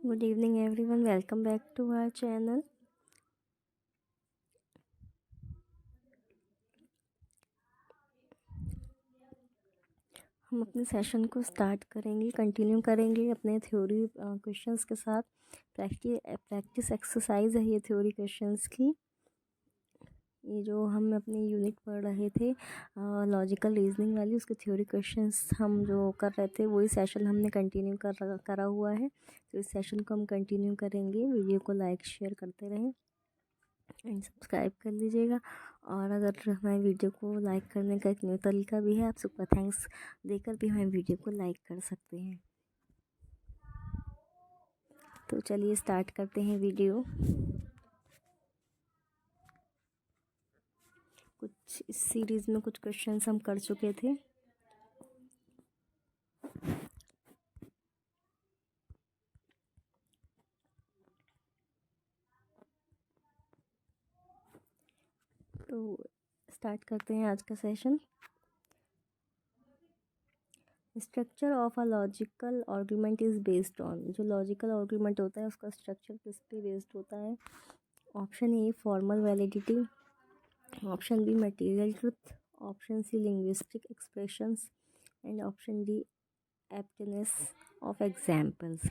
Good evening everyone, welcome back to our channel. हम अपने session को स्टार्ट करेंगे, कंटिन्यू करेंगे अपने थ्योरी क्वेश्चंस के साथ। प्रैक्टिस एक्सरसाइज है ये थ्योरी क्वेश्चंस की। ये जो हम अपनी यूनिट पढ़ रहे थे लॉजिकल रीजनिंग वाली, उसके थ्योरी क्वेश्चंस हम जो कर रहे थे वही सेशन हमने कंटिन्यू करा हुआ है। तो इस सेशन को हम कंटिन्यू करेंगे। वीडियो को लाइक शेयर करते रहें एंड सब्सक्राइब कर लीजिएगा। और अगर हमारे वीडियो को लाइक करने का एक न्यू तरीका भी है, आप सुपर थैंक्स देकर भी हमारे वीडियो को लाइक कर सकते हैं। तो चलिए स्टार्ट करते हैं वीडियो। कुछ इस सीरीज़ में कुछ क्वेश्चंस हम कर चुके थे। तो स्टार्ट करते हैं आज का session. Structure of a logical argument is based on. जो लॉजिकल आर्गुमेंट होता है उसका स्ट्रक्चर किस पे बेस्ड होता है? Option A formal validity, option B material truth, option C linguistic expressions and option D aptness of examples.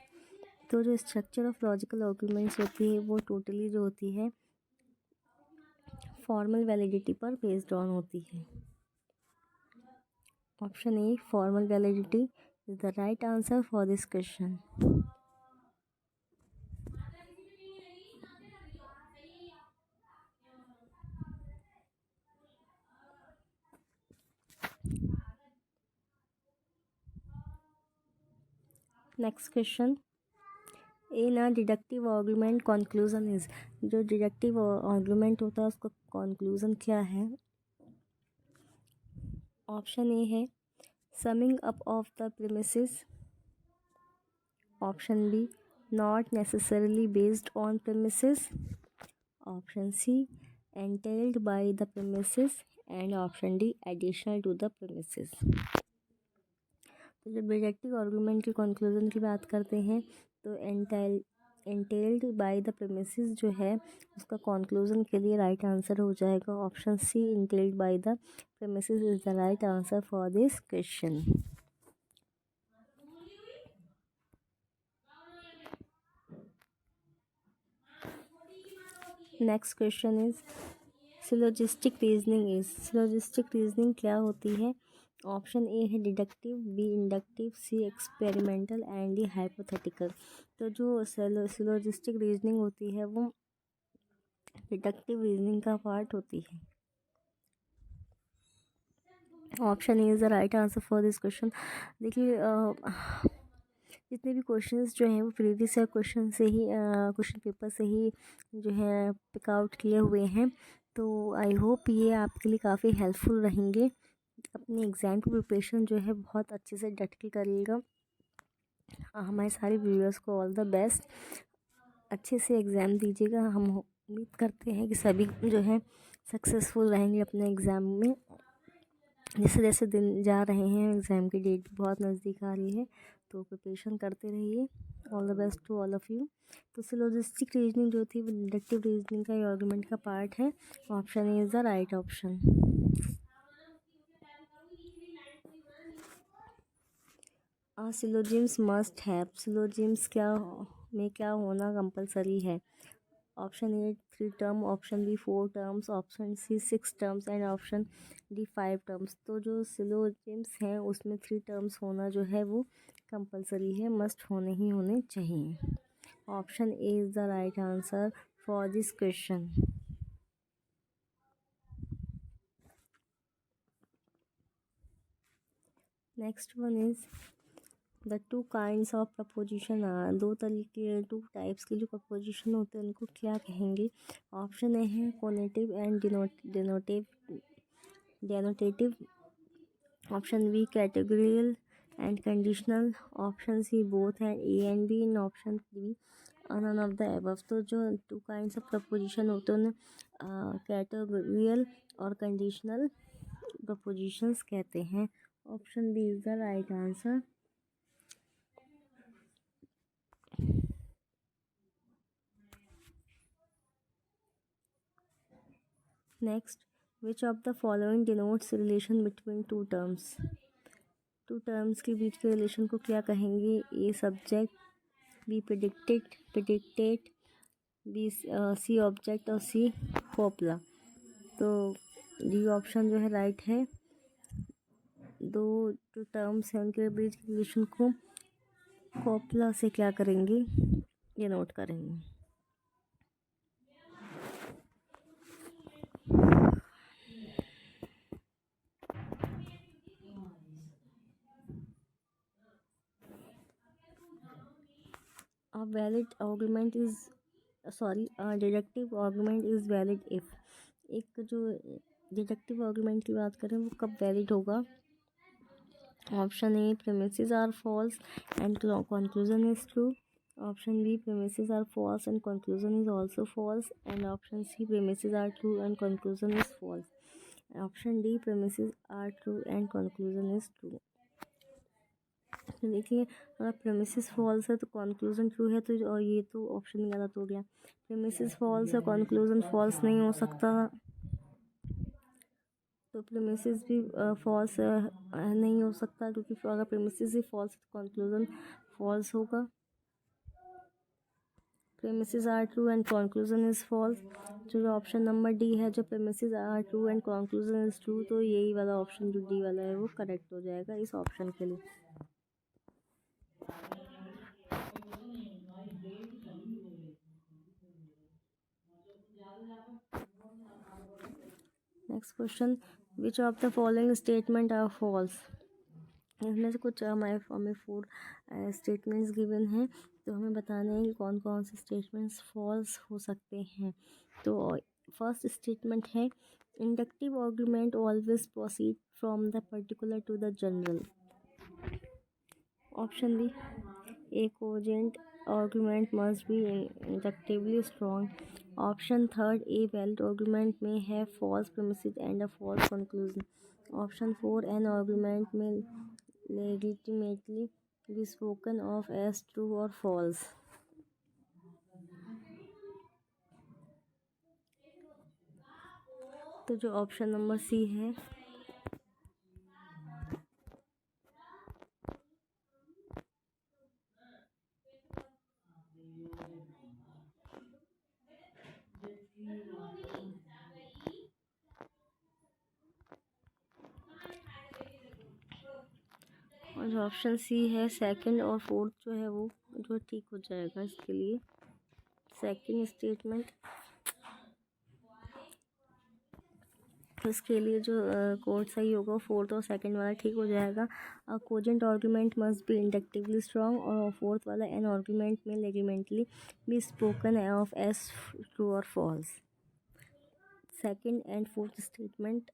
तो जो स्ट्रक्चर ऑफ लॉजिकल आर्गुमेंट्स होती है वो टोटली जो होती है फॉर्मल वैलिडिटी पर बेस्ड ऑन होती है। Option A formal validity is the right answer for this question. Next question, in a deductive argument conclusion is. जो डिडक्टिव आर्गुमेंट होता है उसका कंक्लूजन क्या है? ऑप्शन ए है summing up of the premises, option B not necessarily based on premises, option C entailed by the premises and option D additional to the premises. तो जब deductive argument के conclusion की बात करते हैं तो एंटेल्ड बाय द प्रीमिसेस जो है उसका कंक्लूजन के लिए राइट आंसर हो जाएगा option C, entailed by the premises is the right answer for this question. Next question is syllogistic reasoning is. Syllogistic reasoning क्या होती है? ऑप्शन ए है deductive, B inductive, C experimental and D hypothetical. तो जो syllogistic reasoning होती है वो deductive reasoning का पार्ट होती है। Option A is the right answer for this question. देखिए जितने भी क्वेश्चंस जो हैं वो प्रीवियस ईयर क्वेश्चन से ही क्वेश्चन पेपर से ही जो है पिक आउट किए हुए हैं। तो आई होप ये आपके लिए काफ़ी हेल्पफुल रहेंगे। अपनी एग्ज़ाम की प्रिपरेशन जो है बहुत अच्छे से डट के करिएगा। हमारे सारे व्यूअर्स को ऑल द बेस्ट। अच्छे से एग्ज़ाम दीजिएगा। हम उम्मीद करते हैं कि सभी जो है सक्सेसफुल रहेंगे अपने एग्ज़ाम में। जैसे जैसे दिन जा रहे हैं एग्ज़ाम की डेट भी बहुत नज़दीक आ रही है, तो प्रिपरेशन करते रहिए। All the best to all of you. तो सिलोजिस्टिक रीजनिंग जो थी वो डिडक्टिव रीजनिंग का आर्गुमेंट का पार्ट है। Option A is the right option. Syllogisms must have. Syllogisms क्या होना कंपलसरी है? Option A 3 term, option B 4 terms, option C 6 terms and option D 5 terms. तो जो सिलोजिम्स हैं उसमें 3 टर्म्स होना जो है वो कंपलसरी है, मस्ट ही होने चाहिए। Option A is the right answer for this question. Next one is the 2 kinds of proposition are. 2 types की जो प्रपोजिशन होते हैं उनको क्या कहेंगे? ऑप्शन ए है connotative and denotative, option B categorical and conditional, option C both and A and B, in option D none of the above. तो जो 2 काइंड्स ऑफ प्रपोजिशन होते हैं उन्हें कैटेगरियल और कंडीशनल प्रपोजिशंस कहते हैं। Option B is the right answer. Next, which of the following denotes relation between two terms. Two terms के बीच के रिलेशन को क्या कहेंगे? A subject, B predicted, B C object और सी कॉपला। तो डी ऑप्शन जो है राइट है। दो जो टर्म्स हैं उनके बीच के रिलेशन को कॉपला से क्या करेंगे? ये नोट करेंगे। A valid argument is deductive argument is valid if. एक जो डिडक्टिव आर्गूमेंट की बात करें वो कब वैलिड होगा? Option A, premises are false and conclusion is true. Option B, premises are false and conclusion is also false. And option C, premises are true and conclusion is false. Option D, premises are true and conclusion is true. तो देखिए, अगर premises false है तो conclusion true है, तो और ये तो ऑप्शन गलत हो गया। प्रेमिसेस फॉल्स है, कंक्लूजन फॉल्स नहीं हो सकता, तो प्रेमिसेस भी फॉल्स नहीं हो सकता, क्योंकि अगर प्रेमिसेस ही फॉल्स तो कंक्लूजन फॉल्स होगा। Premises are true and conclusion is false. जो ऑप्शन नंबर डी है, जो premises are true and conclusion is true, तो यही वाला ऑप्शन जो डी वाला है वो करेक्ट हो जाएगा इस ऑप्शन के लिए। Next question, which of the following statement are false. इसमें से कुछ हमें 4 स्टेटमेंट्स गिवन हैं, तो हमें बताना है कि कौन कौन से स्टेटमेंट्स फॉल्स हो सकते हैं। तो फर्स्ट स्टेटमेंट है, inductive argument always proceed from the particular to the general. Option B, A cogent argument must be inductively strong. Option third, a valid argument may have false premises and a false conclusion. Option 4, an argument may legitimately be spoken of as true or false. तो जो option number C है, और जो option C है second और fourth जो है वो जो ठीक हो जाएगा इसके लिए। सेकंड स्टेटमेंट, इसके लिए जो कोड सही होगा फोर्थ और सेकंड वाला ठीक हो जाएगा। Cogent argument must be inductively strong, और फोर्थ वाला an argument may legitimately be spoken of as true और false. Second and fourth statement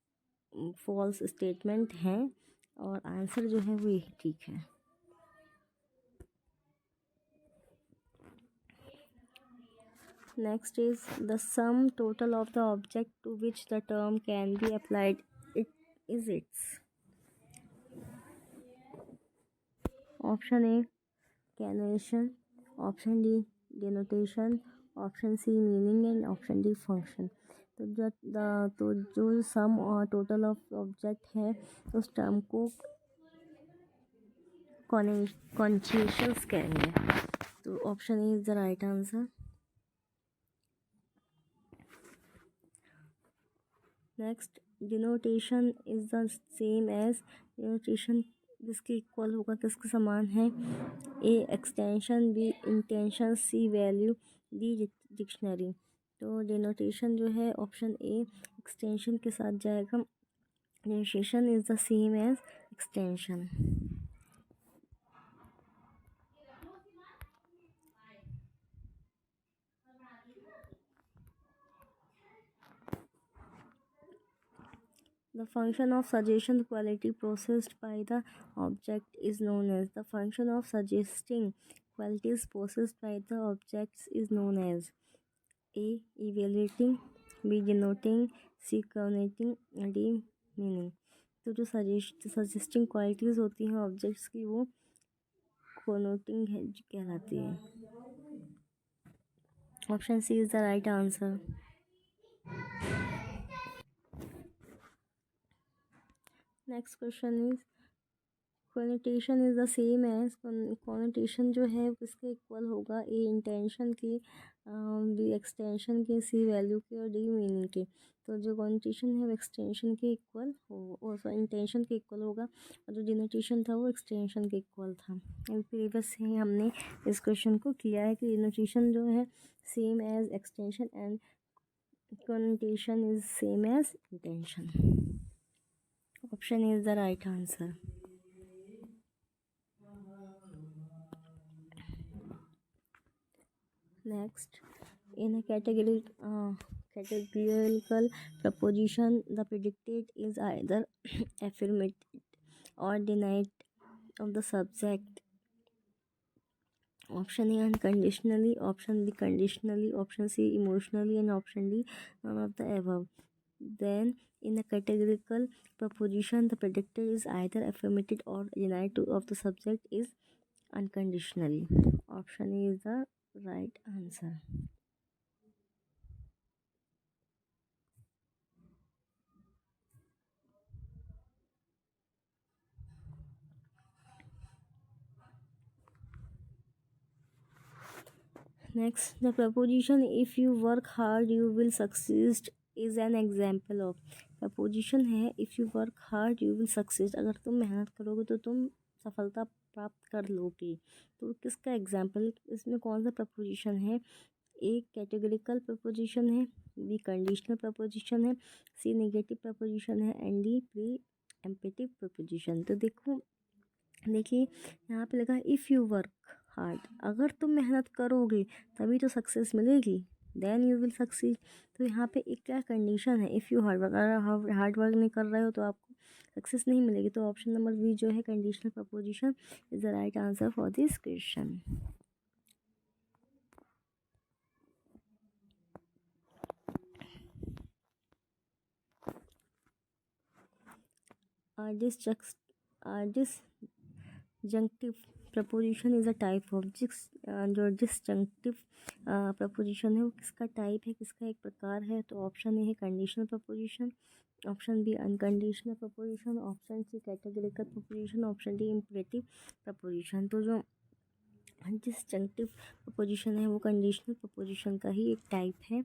false statement हैं, और आंसर जो है वो यही ठीक है। Next is the sum total of the object to which the term can be applied it is its. Option A, connotation. Option D, denotation. Option C, meaning. And option D, function. तो जो सम और total of object है उस term को conjugations कहेंगे। तो option A is the right answer. Next, denotation is the same as. Denotation जिसके equal होगा, किसके समान है? A extension, B intension, C value, D dictionary. तो डिनोटेशन जो है ऑप्शन ए एक्सटेंशन के साथ जाएगा। Denotation is the same as extension. The function of suggestion quality processed by the object is known as. The function of suggesting qualities processed by the objects is known as A, evaluating, B, denoting, C, connoting, D, meaning. तो जो suggesting qualities होती हैं objects की वो कोनोटिंग है कहलाती है। Option C is the right answer. Next question is connotation is the same as, connotation जो है किसके इक्वल होगा, ए इंटेंशन के, बी एक्सटेंशन के, सी वैल्यू के और डी मीनिंग के। तो जो कॉनिटेशन है वो एक्सटेंशन के इक्वल हो, सॉरी इंटेंशन के इक्वल होगा, और जो डिनोटेशन था वो एक्सटेंशन के इक्वल था। अभी प्रीवियस से हमने इस क्वेश्चन को किया है कि डिनोटेशन जो है same as extension and connotation is same as intention. Option is the right answer. Next, in a categorical proposition, the predicate is either affirmative or denied of the subject. Option A unconditionally, option B conditionally, option C emotionally, and option D none of the above. Then, in a categorical proposition, the predictor is either affirmative or denied to of the subject is unconditionally. Option A is the right answer. Next, the proposition if you work hard you will succeed is an example of. Preposition है if you work hard you will succeed, अगर तुम मेहनत करोगे तो तुम सफलता प्राप्त कर लोगे। तो किसका एग्जाम्पल, इसमें कौन सा प्रपोजिशन है? ए कैटेगरिकल प्रपोजिशन है, बी कंडीशनल प्रपोजिशन है, सी नेगेटिव प्रपोजिशन है, एंड डी प्री एम्पेटिव प्रपोजिशन। तो देखिए यहाँ पे लगा इफ़ यू वर्क हार्ड, अगर तुम मेहनत करोगे तभी तो सक्सेस मिलेगी, देन यू विल सक्सीड। तो यहाँ पे एक क्या कंडीशन है, इफ़ यू हार्ड वर्क, अगर हार्ड वर्क नहीं कर रहे हो तो आपको सक्सेस नहीं मिलेगी। तो ऑप्शन नंबर बी जो है conditional proposition is the right answer for this question. Disjunctive proposition is a type of, जो डिसजंक्टिव प्रपोजिशन है वो किसका टाइप है, किसका एक प्रकार है? तो ऑप्शन ए है conditional proposition, option B unconditional proposition, option C categorical proposition, option D imperative proposition. तो जो डिसजंक्टिव प्रपोजिशन है वो कंडीशनल प्रपोजिशन का ही एक टाइप है।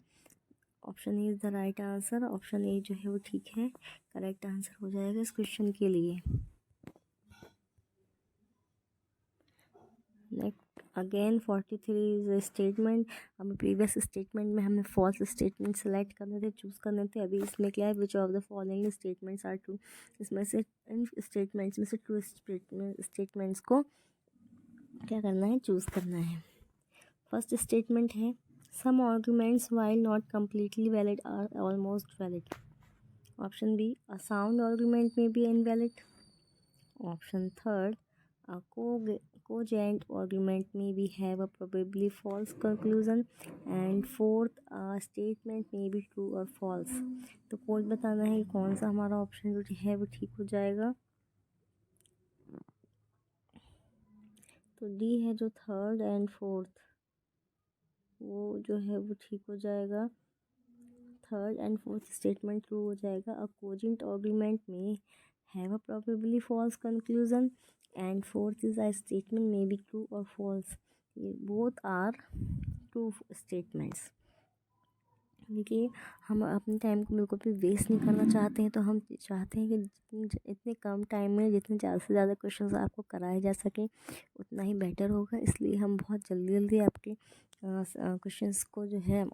Option A is the right answer, option A जो है वो ठीक है, करेक्ट आंसर हो जाएगा इस क्वेश्चन के लिए। Next again 43 is statement. अब प्रीवियस स्टेटमेंट में हमें फॉल्स स्टेटमेंट सेलेक्ट करने थे, चूज़ करने थे। अभी इसमें क्या है, which of the following statements are true, इसमें से इन स्टेटमेंट्स में से ट्रू स्टेटमेंट्स को क्या करना है, चूज़ करना है। फर्स्ट स्टेटमेंट है some arguments while not completely valid are almost valid. Option B a sound argument may be invalid. Option third a cogent argument may be have a probably false conclusion, and fourth a statement may be true or false। तो code बताना है कौन सा हमारा option जो है वो ठीक हो जाएगा। तो डी है जो थर्ड एंड फोर्थ, वो जो है वो ठीक हो जाएगा, third and fourth statement true हो जाएगा। A cogent argument may have a probably false conclusion and fourth is a statement may be true और फॉल्स, ये बोथ आर ट्रू स्टेटमेंट्स। देखिए हम अपने टाइम को बिल्कुल भी वेस्ट नहीं करना चाहते हैं, तो हम चाहते हैं कि इतने कम टाइम में जितने ज़्यादा से ज़्यादा क्वेश्चंस आपको कराए जा सकें उतना ही बेटर होगा। इसलिए हम बहुत जल्दी जल्दी आपके क्वेश्चंस को जो है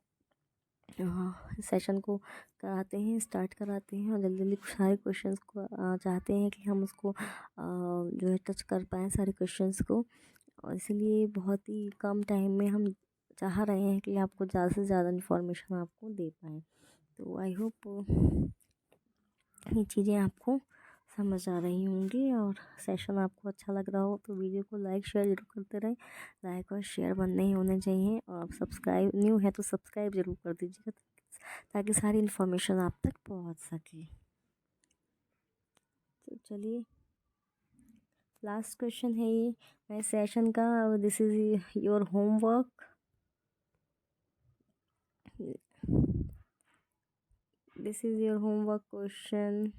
सेशन को कराते हैं, स्टार्ट कराते हैं, और जल्दी जल्दी सारे क्वेश्चंस को चाहते हैं कि हम उसको जो है टच कर पाएँ सारे क्वेश्चंस को, और इसीलिए बहुत ही कम टाइम में हम चाह रहे हैं कि आपको ज़्यादा से ज़्यादा इन्फॉर्मेशन आपको दे पाएँ। तो आई होप ये चीज़ें आपको समझ आ रही होंगी और सेशन आपको अच्छा लग रहा हो तो वीडियो को लाइक शेयर ज़रूर करते रहें। लाइक और शेयर बंद नहीं होने चाहिए, और आप सब्सक्राइब न्यू है तो सब्सक्राइब ज़रूर कर दीजिएगा ताकि सारी इन्फॉर्मेशन आप तक पहुंच सके। तो चलिए लास्ट क्वेश्चन है ये मेरे सेशन का, this is your homework. This is your homework question.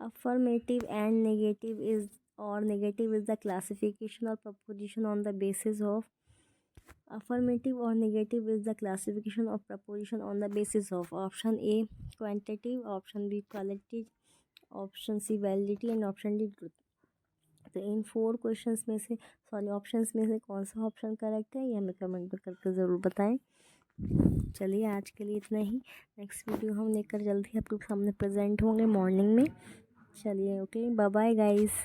Affirmative and negative is or negative is the classification or proposition on the basis of. Affirmative or negative is the classification of proposition on the basis of option A quantitative, option B qualitative, option C validity and option D truth. तो इन 4 questions में से options में से कौन सा option correct है ये हमें कमेंट में करके ज़रूर बताएं। चलिए आज के लिए इतना ही। नेक्स्ट वीडियो हम लेकर जल्दी आप लोग सामने प्रेजेंट होंगे मॉर्निंग में। चलिए ओके, बाय बाय गाइस।